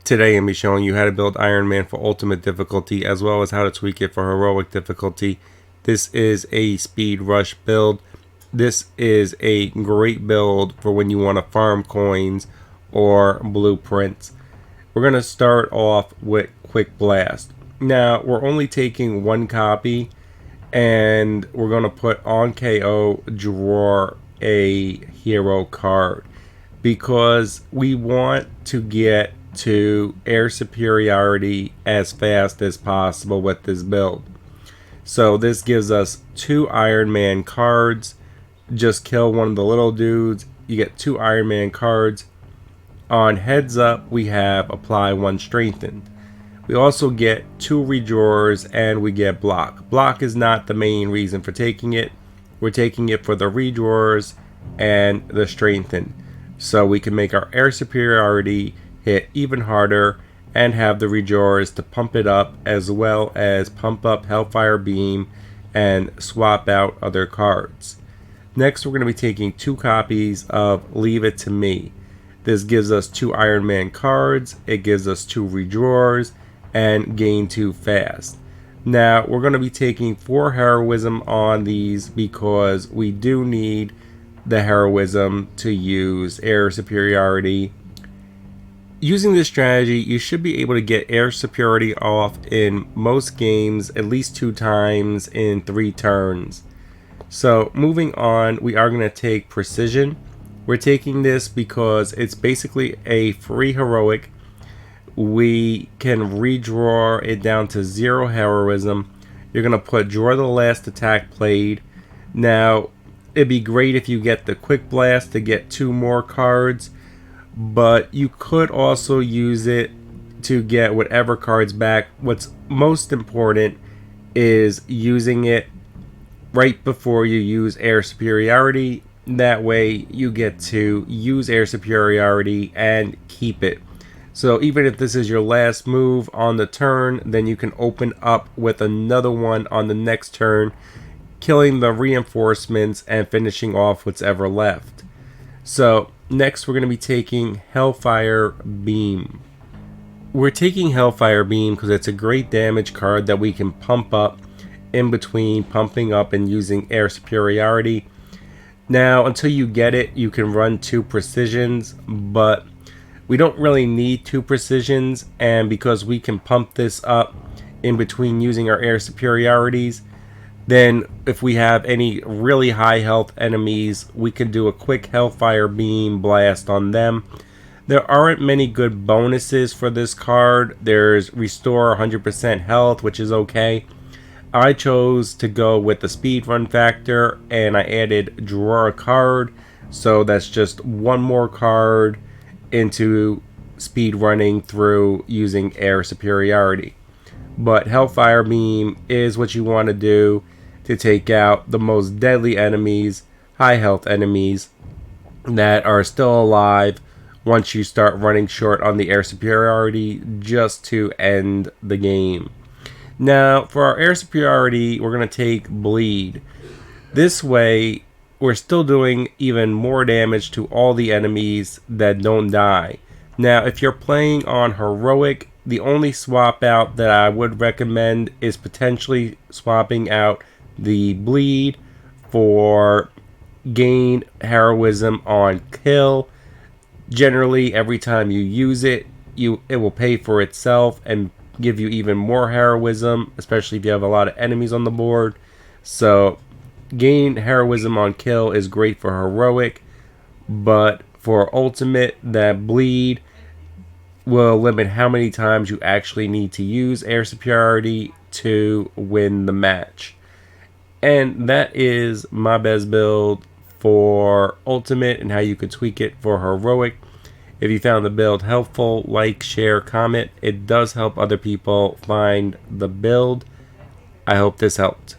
Today I'm going to be showing you how to build Iron Man for Ultimate difficulty as well as how to tweak it for Heroic difficulty. This is a speed rush build. This is a great build for when you want to farm coins or blueprints. We're going to start off with Quick Blast. Now we're only taking one copy and we're going to put on KO draw a hero card because we want to get to air superiority as fast as possible with this build. So this gives us 2 Iron Man cards. Just kill one of the little dudes, you get 2 Iron Man cards. On heads up we have apply 1 strengthened. We also get 2 redrawers and we get block. Block is not the main reason for taking it. We're taking it for the redrawers and the strengthened, so we can make our air superiority hit even harder and have the redrawers to pump it up, as well as pump up Hellfire Beam and swap out other cards. Next we're going to be taking 2 copies of Leave It To Me. This gives us 2 Iron Man cards, it gives us 2 redrawers, and gain 2 fast. Now we're going to be taking 4 heroism on these because we do need the heroism to use air superiority. Using this strategy, you should be able to get air superiority off in most games at least 2 times in 3 turns. So moving on, we are going to take precision. We're taking this because it's basically a free heroic. We can redraw it down to 0 heroism. You're going to put draw the last attack played. Now it'd be great if you get the Quick Blast to get 2 more cards, but you could also use it to get whatever cards back. What's most important is using it right before you use air superiority. That way you get to use air superiority and keep it. So even if this is your last move on the turn, then you can open up with another one on the next turn, killing the reinforcements and finishing off what's ever left. So next we're going to be taking Hellfire Beam. We're taking Hellfire Beam because it's a great damage card that we can pump up in between pumping up and using air superiority. Now until you get it, you can run 2 precisions, but we don't really need 2 precisions, and because we can pump this up in between using our air superiorities, then if we have any really high health enemies, we can do a quick Hellfire Beam blast on them. There aren't many good bonuses for this card. There's restore 100% health, which is okay. I chose to go with the speed run factor and I added draw a card, so that's just 1 more card into speed running through using air superiority. But Hellfire Beam is what you want to do to take out the most deadly enemies, high health enemies that are still alive once you start running short on the air superiority, just to end the game. Now for our air superiority, we're going to take Bleed. This way we're still doing even more damage to all the enemies that don't die. Now if you're playing on heroic, the only swap out that I would recommend is potentially swapping out the Bleed for gain heroism on kill. Generally every time you use it, it will pay for itself and give you even more heroism, especially if you have a lot of enemies on the board. So gain heroism on kill is great for heroic, but for ultimate, that Bleed will limit how many times you actually need to use air superiority to win the match. And that is my best build for ultimate and how you can tweak it for heroic. If you found the build helpful, like, share, comment. It does help other people find the build. I hope this helped.